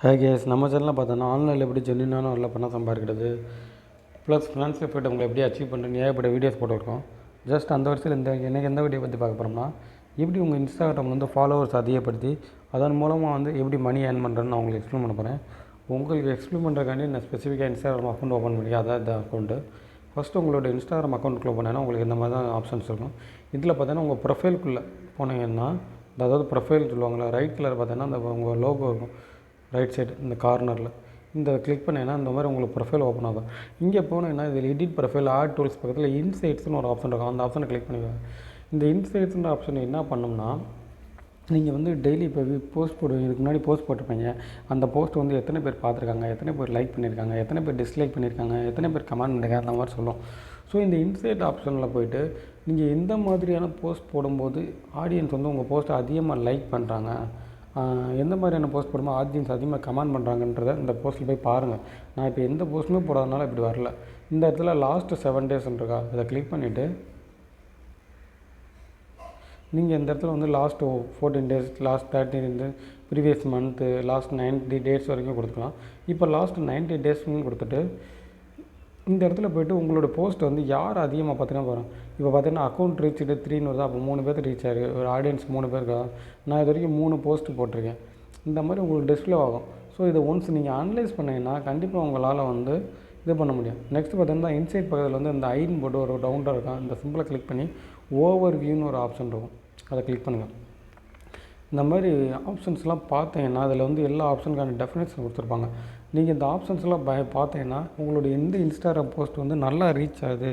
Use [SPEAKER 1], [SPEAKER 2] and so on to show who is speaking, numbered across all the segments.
[SPEAKER 1] Hi guys, நம்ம சேனலில் பார்த்தோன்னா ஆன்லைனில் எப்படி ஜென்யூனான வரல பணம் சம்பாதிக்கிறது ப்ளஸ் ஃபினான்ஷியல் ஃப்ரீடம் உங்களை எப்படி அச்சீவ் பண்ணுறது ஏகப்பட்ட வீடியோஸ் போட்டுருக்கோம். ஜஸ்ட் அந்த வருஷத்தில் எனக்கு எந்த வீடியோ பற்றி பார்க்க போகிறோம்னா, எப்படி உங்கள் இன்ஸ்டாகிராமில் வந்து ஃபாலோவர்ஸ் அதிகப்படுத்தி அதன் மூலமாக வந்து எப்படி மணி ஏர்ன் பண்ணுறதுன்னு நான் உங்களுக்கு எக்ஸ்பிளைன் பண்ண போகிறேன். உங்களுக்கு எக்ஸ்பிளைன் பண்ணுறதுக்காண்டி நான் ஸ்பெசிஃபிக்காக இன்ஸ்டாகிராம் அக்கௌண்ட் ஓப்பன் பண்ணி அதான் இந்த அக்கௌண்ட்டு. ஃபஸ்ட்டு உங்களோட இன்ஸ்டாகிராம் அக்கௌண்ட்டுக்குள்ளே போனேன்னா உங்களுக்கு இந்த மாதிரி தான் ஆப்ஷன்ஸ் இருக்கும். இதில் பார்த்தீங்கன்னா உங்கள் ப்ரொஃபைலுக்குள்ளே போனீங்கன்னா, அதாவது ப்ரொஃபைல் சொல்லுவாங்களா, ரைட் கலர் பார்த்தீங்கன்னா அந்த உங்கள் லோகோ இருக்கும். ரைட் சைடு இந்த கார்னரில் இந்த கிளிக் பண்ணிங்கன்னா இந்த மாதிரி உங்களுக்கு ப்ரொஃபைல் ஓப்பன் ஆகும். இங்கே போனீங்கன்னா இதில் எடிட் ப்ரொஃபைல் ஆட் டூல்ஸ் பக்கத்தில் இன்சைட்ஸ்னு ஒரு ஆப்ஷன் இருக்கும். அந்த ஆப்ஷனை கிளிக் பண்ணிக்கோங்க. இந்த இன்சைட்ஸ்ன்ற ஆப்ஷன் என்ன பண்ணோம்னா, நீங்கள் வந்து டெய்லி இப்போ போஸ்ட் போடுவீங்க. இதுக்கு முன்னாடி போஸ்ட் போட்டிருப்பீங்க. அந்த போஸ்ட் வந்து எத்தனை பேர் பார்த்துருக்காங்க, எத்தனை பேர் லைக் பண்ணியிருக்காங்க, எத்தனை பேர் டிஸ்லைக் பண்ணியிருக்காங்க, எத்தனை பேர் கமெண்ட் பண்ணியிருக்காங்க, அந்த மாதிரி சொல்லும். ஸோ இந்த இன்சைட் ஆப்ஷனில் போய்ட்டு நீங்கள் எந்த மாதிரியான போஸ்ட் போடும்போது ஆடியன்ஸ் வந்து உங்கள் போஸ்ட்டை அதிகமாக லைக் பண்ணுறாங்க, எந்த மாதிரியான போஸ்ட் போடும்போது ஆடியன்ஸ் அதிகமாக கமெண்ட் பண்ணுறாங்கன்றத இந்த போஸ்ட்டில் போய் பாருங்கள். நான் இப்போ எந்த போஸ்ட்டுமே போடாதனால இப்படி வரல. இந்த இடத்துல லாஸ்ட்டு 7 டேஸ்ன்றக்கா இதை கிளிக் பண்ணிவிட்டு நீங்கள் இந்த இடத்துல வந்து last 14 days, last 30 previous month, last 90 days வரைக்கும் கொடுத்துக்கலாம். இப்போ லாஸ்ட் 90 டேஸ்ன்னு கொடுத்துட்டு இந்த இடத்துல போய்ட்டு உங்களோட போஸ்ட் வந்து யார் அதிகமாக பார்த்தீங்கன்னா வரும். இப்போ பார்த்தீங்கன்னா அக்கௌண்ட் ரீச் 3ன்னு வருது. அப்போ 3 பேர் ரீச் ஆகிருக்கு. ஒரு ஆடியன்ஸ் 3 பேர் இருக்கா. நான் இது வரைக்கும் 3 போஸ்ட்டு போட்டிருக்கேன். இந்த மாதிரி உங்களுக்கு டிஸ்ப்ளே ஆகும். ஸோ இதை ஒன்ஸ் நீங்கள் அனலைஸ் பண்ணிங்கன்னா கண்டிப்பாக உங்களால் வந்து இது பண்ண முடியும். நெக்ஸ்ட் பார்த்தீங்கன்னா இன்சைட் பக்கத்தில் வந்து இந்த ஐன் போட்டு ஒரு டவுன்டாக இருக்கும். இந்த சிம்பிளை கிளிக் பண்ணி ஓவர் வியூன்னு ஒரு ஆப்ஷன் இருக்கும். அதை கிளிக் பண்ணுங்கள். இந்த மாதிரி ஆப்ஷன்ஸ்லாம் பார்த்தீங்கன்னா அதில் வந்து எல்லா ஆப்ஷனுக்கான டெஃபினேஷன் கொடுத்துருப்பாங்க. நீங்கள் இந்த ஆப்ஷன்ஸ்லாம் பார்த்தீங்கன்னா உங்களுடைய எந்த இன்ஸ்டாகிராம் போஸ்ட் வந்து நல்லா ரீச் ஆகுது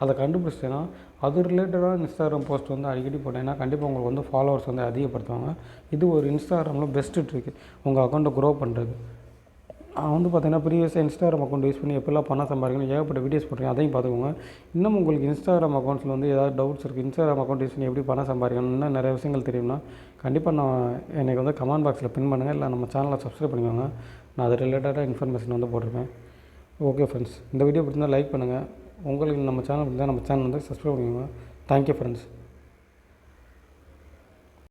[SPEAKER 1] அதை கண்டுபிடிச்சிட்டேன்னா அது ரிலேட்டடான இன்ஸ்டாகிராம் போஸ்ட் வந்து அடிக்கடி போட்டீங்கன்னா கண்டிப்பாக உங்களுக்கு வந்து ஃபாலோவர்ஸ் வந்து அதிகப்படுத்துவாங்க. இது ஒரு இன்ஸ்டாகிராமில் பெஸ்ட்டு ட்ரிக் உங்கள் அக்கௌண்ட்டை க்ரோ பண்ணுறது. நான் வந்து பார்த்தீங்கன்னா ப்ரீவியஸாக இன்ஸ்டாகிராம் அக்கௌண்ட் யூஸ் பண்ணி எப்போல்லாம் பணம் சம்பாதிக்கணும் ஏகப்பட்ட வீடியோஸ் போட்டிருக்கேன். அதையும் பார்த்துக்கோங்க. இன்னும் உங்களுக்கு இன்ஸ்டாகிராம் அக்கௌண்ட்ஸில் வந்து ஏதாவது டவுட்ஸ் இருக்குது, இன்ஸ்டாகிராம் அக்கௌண்ட் யூஸ் பண்ணி எப்படி பணம் சம்பாதிக்கணும், இன்னும் நிறைய விஷயங்கள் தெரியும்னா கண்டிப்பாக எனக்கு வந்து கமெண்ட் பாக்ஸில் பின் பண்ணுங்கள். இல்லை நம்ம சேனலை சப்ஸ்கிரைப் பண்ணிக்கோங்க. நான் அது ரிலேட்டடாக இன்ஃபர்மேஷன் வந்து போட்டிருப்பேன். ஓகே ஃப்ரெண்ட்ஸ், இந்த வீடியோ பிடிச்சிருந்தால் லைக் பண்ணுங்கள். உங்களுக்கு நம்ம சேனல் பிடிச்சிருந்தால் நம்ம சேனல் வந்து சப்ஸ்கிரைப் பண்ணிக்கோங்க. Thank you friends.